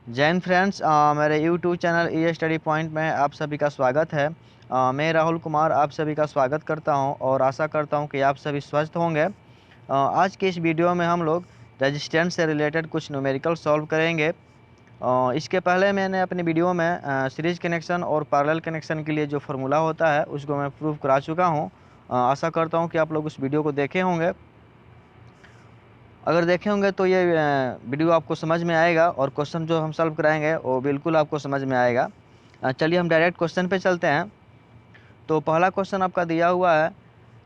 Jain friends, मेरे YouTube channel ई study point में आप सभी का स्वागत है। मैं राहुल कुमार आप सभी का स्वागत करता हूं और आशा करता हूं कि आप सभी स्वस्थ होंगे। आज की इस वीडियो में हम लोग रेजिस्टेंस से रिलेटेड कुछ न्यूमेरिकल सॉल्व करेंगे। इसके पहले मैंने अपने वीडियो में सीरीज कनेक्शन और पैरेलल कनेक्शन के लिए जो फार्मूला होता है उसको मैं प्रूव करा चुका हूँ। आशा करता हूँ कि आप लोग उस वीडियो को देखे होंगे। अगर देखे होंगे तो ये वीडियो आपको समझ में आएगा और क्वेश्चन जो हम सॉल्व कराएंगे वो बिल्कुल आपको समझ में आएगा। चलिए हम डायरेक्ट क्वेश्चन पे चलते हैं। तो पहला क्वेश्चन आपका दिया हुआ है,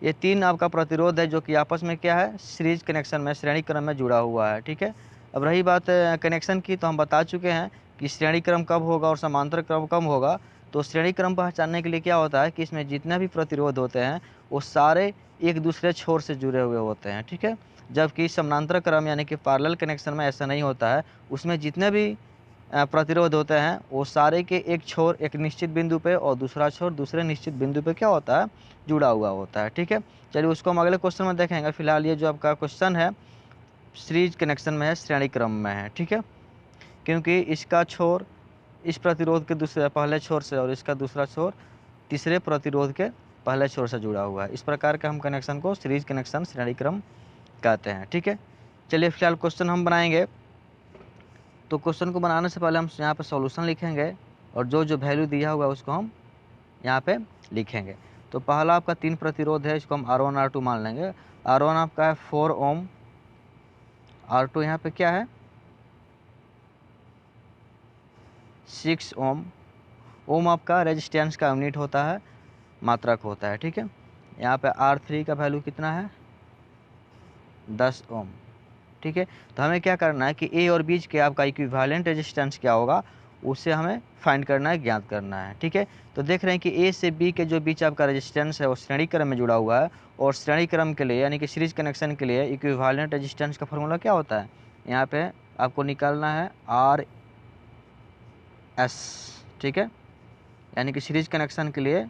ये तीन आपका प्रतिरोध है जो कि आपस में क्या है, सीरीज कनेक्शन में श्रेणी क्रम में जुड़ा हुआ है। ठीक है। अब रही बात कनेक्शन की, तो हम बता चुके हैं कि श्रेणी क्रम कब होगा और समांतर क्रम कब होगा। तो श्रेणी क्रम पहचानने के लिए क्या होता है कि इसमें जितने भी प्रतिरोध होते हैं वो सारे एक दूसरे छोर से जुड़े हुए होते हैं। ठीक है। जबकि समानांतर क्रम यानी कि पैरेलल कनेक्शन में ऐसा नहीं होता है। उसमें जितने भी प्रतिरोध होते हैं वो सारे के एक छोर एक निश्चित बिंदु पे और दूसरा छोर दूसरे निश्चित बिंदु पे क्या होता है, जुड़ा हुआ होता है। ठीक है। चलिए उसको हम अगले क्वेश्चन में देखेंगे। फिलहाल ये जो आपका क्वेश्चन है सीरीज कनेक्शन में है, श्रेणी क्रम में है। ठीक है। क्योंकि इसका छोर इस प्रतिरोध के दूसरे पहले छोर से और इसका दूसरा छोर तीसरे प्रतिरोध के पहले छोर से जुड़ा हुआ है। इस प्रकार के हम कनेक्शन को सीरीज कनेक्शन श्रेणी क्रम कहते हैं। ठीक है। चलिए फिलहाल क्वेश्चन हम बनाएंगे। तो क्वेश्चन को बनाने से पहले हम यहाँ पे सॉल्यूशन लिखेंगे और जो जो वैल्यू दिया हुआ है उसको हम यहाँ पे लिखेंगे। तो पहला आपका 3 प्रतिरोध है, इसको हम R1 R2 मान लेंगे। R1 आपका है 4 ओम, R2 यहाँ पे क्या है 6 ओम। ओम आपका रेजिस्टेंस का यूनिट होता है, मात्रक होता है। ठीक है। यहाँ पे R3 का वैल्यू कितना है 10 ओम। ठीक है। तो हमें क्या करना है कि ए और बीच के आपका इक्विवेलेंट रेजिस्टेंस क्या होगा उसे हमें फाइंड करना है, ज्ञात करना है। ठीक है। तो देख रहे हैं कि ए से बी के जो बीच आपका रेजिस्टेंस है वो श्रेणी क्रम में जुड़ा हुआ है और श्रेणी क्रम के लिए यानी कि सीरीज कनेक्शन के लिए इक्विवेलेंट रेजिस्टेंस का फॉर्मूला क्या होता है, यहाँ पे आपको निकालना है आर एस। ठीक है। यानी कि सीरीज कनेक्शन के लिए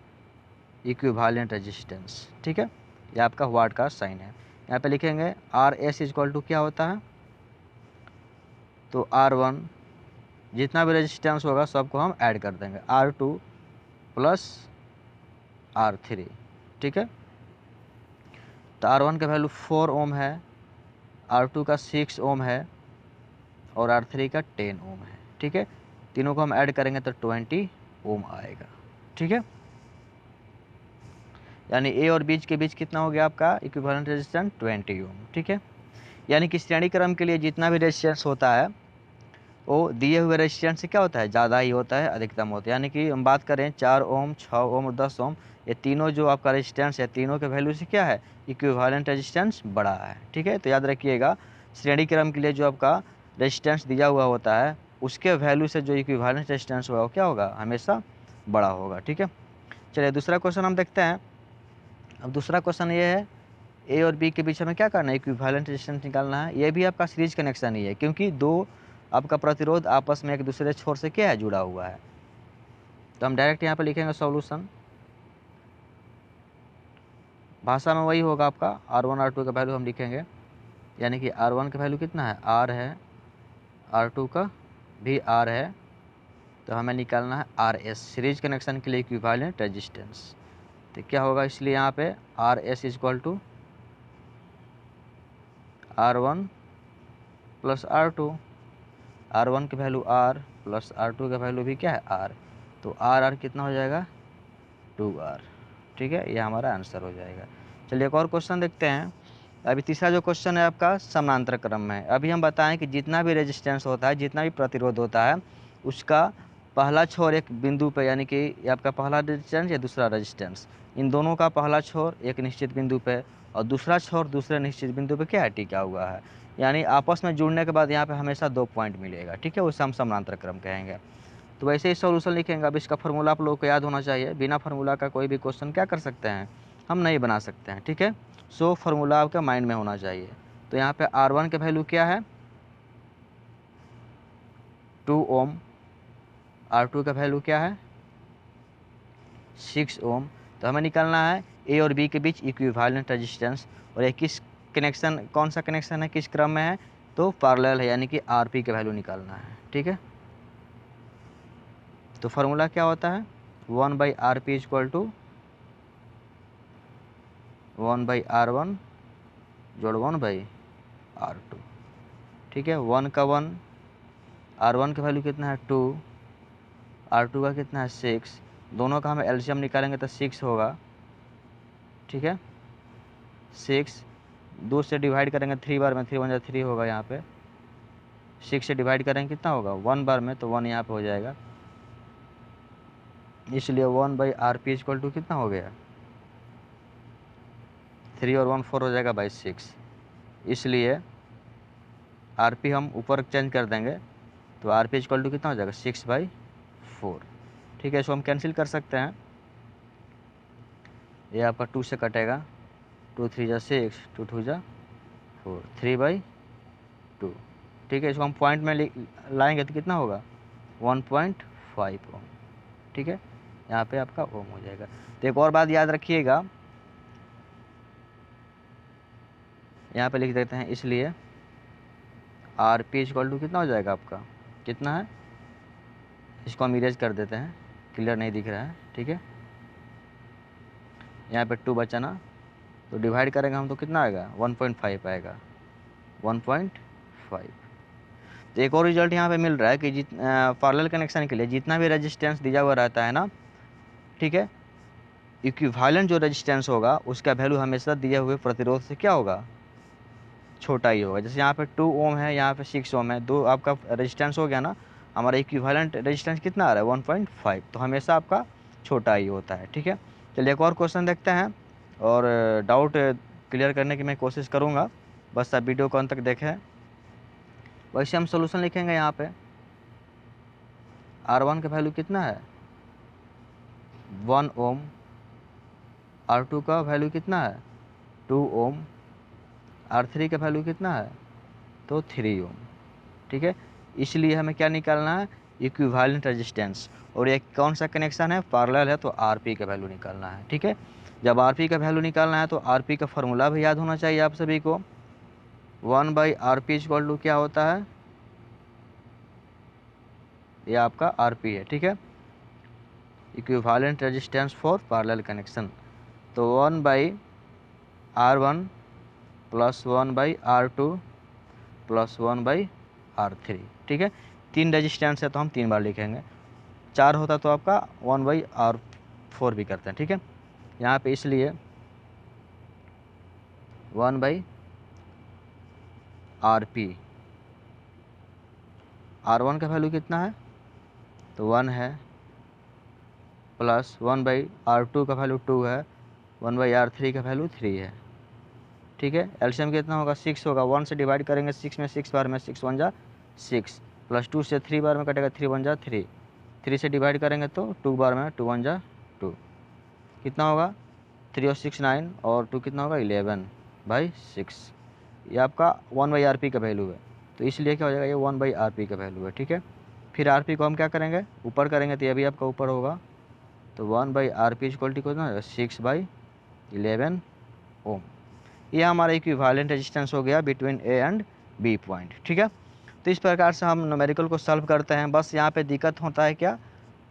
इक्विवेलेंट रेजिस्टेंस। ठीक है। ये आपका वाट का साइन है। यहाँ पे लिखेंगे आर एस इक्वल टू क्या होता है, तो R1 जितना भी रेजिस्टेंस होगा सबको हम ऐड कर देंगे, R2 प्लस R3। ठीक है। तो R1 का वैल्यू 4 ओम है, R2 का 6 ओम है और R3 का 10 ओम है। ठीक है। तीनों को हम ऐड करेंगे तो 20 ओम आएगा। ठीक है। यानी ए और बीच के बीच कितना हो गया आपका इक्विवेलेंट रेजिस्टेंस 20 ओम। ठीक है। यानी कि श्रेणी क्रम के लिए जितना भी रेजिस्टेंस होता है वो दिए हुए रेजिस्टेंस से क्या होता है, ज़्यादा ही होता है, अधिकतम होता है। यानी कि हम बात करें 4 ओम 6 ओम और 10 ओम, ये तीनों जो आपका रेजिस्टेंस है तीनों के वैल्यू से क्या है, इक्विवेलेंट रेजिस्टेंस बड़ा है। ठीक है। तो याद रखिएगा श्रेणी क्रम के लिए जो आपका रेजिस्टेंस दिया हुआ होता है उसके वैल्यू से जो इक्विवेलेंट रेजिस्टेंस होगा वो क्या होगा, हमेशा बड़ा होगा। ठीक है। चलिए दूसरा क्वेश्चन हम देखते हैं। अब दूसरा क्वेश्चन ये है, ए और बी के बीच हमें क्या करना है, इक्विवेलेंट रेजिस्टेंस निकालना है। ये भी आपका सीरीज कनेक्शन ही है क्योंकि दो आपका प्रतिरोध आपस में एक दूसरे छोर से क्या है, जुड़ा हुआ है। तो हम डायरेक्ट यहाँ पे लिखेंगे सॉल्यूशन, भाषा में वही होगा आपका R1 R2 का वैल्यू हम लिखेंगे। यानी कि R1 का वैल्यू कितना है R है, R2 का भी R है। तो हमें निकालना है RS, सीरीज कनेक्शन के लिए इक्विवेलेंट रेजिस्टेंस। तो क्या होगा, इसलिए यहाँ पे RS equal to R1 plus R2। R1 की वैल्यू R प्लस R2 का वैल्यू भी क्या है R। तो R कितना हो जाएगा 2R। ठीक है। ये हमारा आंसर हो जाएगा। चलिए एक और क्वेश्चन देखते हैं। अभी तीसरा जो क्वेश्चन है आपका समानांतर क्रम में है। अभी हम बताएं कि जितना भी रेजिस्टेंस होता है, जितना भी प्रतिरोध होता है, उसका पहला छोर एक बिंदु पे यानी कि ये आपका पहला रेजिस्टेंस या दूसरा रेजिस्टेंस, इन दोनों का पहला छोर एक निश्चित बिंदु पे और दूसरा छोर दूसरे निश्चित बिंदु पे क्या है, टिका हुआ है। यानी आपस में जुड़ने के बाद यहाँ पे हमेशा 2 पॉइंट मिलेगा। ठीक है। उसे हम समानांतर क्रम कहेंगे। तो वैसे ही सॉल्यूशन लिखेंगे। अब इसका फार्मूला आप लोगों को याद होना चाहिए, बिना फार्मूला का कोई भी क्वेश्चन क्या कर सकते हैं, हम नहीं बना सकते हैं। ठीक है। सो फार्मूला आपके माइंड में होना चाहिए। तो यहाँ पे R1 के वैल्यू क्या है 2 ओम, R2 का वैल्यू क्या है 6 ओम। तो हमें निकालना है ए और बी के बीच इक्विवेलेंट रेजिस्टेंस। और ये किस कनेक्शन, कौन सा कनेक्शन है, किस क्रम में है, तो पैरेलल है यानी कि RP के वैल्यू निकालना है। ठीक है। तो फार्मूला क्या होता है, 1/RP इक्वल टू 1/R1 जोड़ 1/R2। ठीक है, 1 का 1, R1 का वैल्यू कितना है 2, R2 का कितना है 6, दोनों का हम एलसीएम निकालेंगे तो 6 होगा। ठीक है, 6 2 से डिवाइड करेंगे 3 बार में, 3 1 3 होगा यहाँ पे। 6 से डिवाइड करेंगे कितना होगा 1 बार में, तो 1 यहाँ पे हो जाएगा। इसलिए 1/RP इक्वल टू कितना हो गया 3 और 1 4 हो जाएगा बाई 6। इसलिए RP हम ऊपर चेंज कर देंगे तो RP इक्वल टू कितना हो जाएगा 6/4। ठीक है, इसको हम कैंसिल कर सकते हैं। ये आपका 2 से कटेगा, 2 3 जा 6, 2 2 जा 4, 3/2। ठीक है, इसको हम पॉइंट में लाएंगे तो कितना होगा 1.5 ओम। ठीक है, यहाँ पे आपका ओम हो जाएगा। तो एक और बात याद रखिएगा, यहाँ पे लिख देते हैं, इसलिए RP इक्वल टू कितना हो जाएगा आपका, कितना है, इसको हम इरेज कर देते हैं, क्लियर नहीं दिख रहा है। ठीक है, यहाँ पे 2 बचा ना, तो डिवाइड करेंगे हम तो कितना आएगा 1.5 आएगा, 1.5। तो एक और रिजल्ट यहाँ पे मिल रहा है कि पैरेलल कनेक्शन के लिए जितना भी रेजिस्टेंस दिया हुआ रहता है ना, ठीक है, इक्विवेलेंट जो रेजिस्टेंस होगा उसका वैल्यू हमेशा दिए हुए प्रतिरोध से क्या होगा, छोटा ही होगा। जैसे यहाँ पे 2 ओम है, यहाँ पे 6 ओम है, दो आपका रेजिस्टेंस हो गया ना, हमारा इक्विवेलेंट रेजिस्टेंस कितना आ रहा है 1.5, तो हमेशा आपका छोटा ही होता है। ठीक है, चलिए एक और क्वेश्चन देखते हैं और डाउट क्लियर करने की मैं कोशिश करूँगा, बस आप वीडियो को अंत तक देखें। वैसे हम सोल्यूशन लिखेंगे, यहाँ पे R1 का वैल्यू कितना है 1 ओम, R2 का वैल्यू कितना है 2 ओम, R3 का वैल्यू कितना है तो 3 ओम। ठीक है, इसलिए हमें क्या निकालना है, इक्विवेलेंट रेजिस्टेंस, और ये कौन सा कनेक्शन है, पैरेलल है, तो RP का वैल्यू निकालना है। ठीक है, जब RP का वैल्यू निकालना है तो RP का फार्मूला भी याद होना चाहिए आप सभी को। 1/RP इक्वल टू क्या होता है, ये आपका RP है। ठीक है, equivalent resistance for parallel connection, तो 1/R1 plus 1/R2 plus 1/R3। ठीक है, 3 रेजिस्टेंस है तो हम 3 बार लिखेंगे, 4 होता तो आपका 1/R4 भी करते हैं। ठीक है, यहाँ पे इसलिए 1/RP, R1 का वैल्यू कितना है तो 1 है, प्लस 1/R2 का वैल्यू 2 है, 1/R3 का वैल्यू 3 है। ठीक है, एलसीएम कितना होगा 6 होगा, 1 से डिवाइड करेंगे 6 में, 6 बार में 6 1 जा 6, प्लस 2 से 3 बार में कटेगा 3 1 जा 3, 3 से डिवाइड करेंगे तो 2 बार में 2 1 जा 2, कितना होगा 3 और 6 9, और 2 कितना होगा 11/6। ये आपका 1/RP का वैल्यू है, तो इसलिए क्या हो जाएगा ये 1/RP का वैल्यू है। ठीक है, फिर RP को हम क्या करेंगे ऊपर करेंगे तो ये भी आपका ऊपर होगा, तो 1/RP इक्वल टू कितना होगा 6/11 ओम। ये हमारा इक्विवेलेंट रेजिस्टेंस हो गया between A and B point. ठीक है, तो इस प्रकार से हम न्यूमेरिकल को सॉल्व करते हैं। बस यहाँ पे दिक्कत होता है क्या,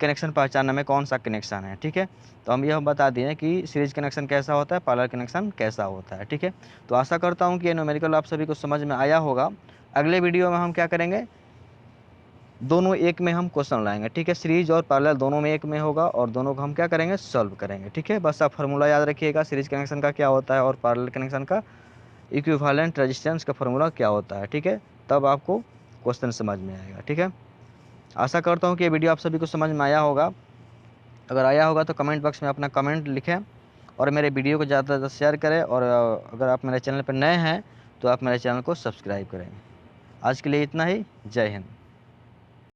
कनेक्शन पहचानने में कौन सा कनेक्शन है। ठीक है, तो हम यह बता दिए कि सीरीज कनेक्शन कैसा होता है, पैरेलल कनेक्शन कैसा होता है। ठीक है, तो आशा करता हूँ कि ये न्यूमेरिकल आप सभी को समझ में आया होगा। अगले वीडियो में हम क्या करेंगे, दोनों एक में हम क्वेश्चन लाएंगे। ठीक है, सीरीज और पैरेलल दोनों में एक में होगा और दोनों को हम क्या करेंगे सॉल्व करेंगे। ठीक है, बस आप फार्मूला याद रखिएगा, सीरीज कनेक्शन का क्या होता है और पैरेलल कनेक्शन का इक्विवेलेंट रेजिस्टेंस का फार्मूला क्या होता है। ठीक है, तब आपको क्वेश्चन समझ में आएगा। ठीक है, आशा करता हूँ कि ये वीडियो आप सभी को समझ में आया होगा। अगर आया होगा तो कमेंट बॉक्स में अपना कमेंट लिखें और मेरे वीडियो को ज़्यादा से ज़्यादा शेयर करें, और अगर आप मेरे चैनल पर नए हैं तो आप मेरे चैनल को सब्सक्राइब करें। आज के लिए इतना ही, जय हिंद।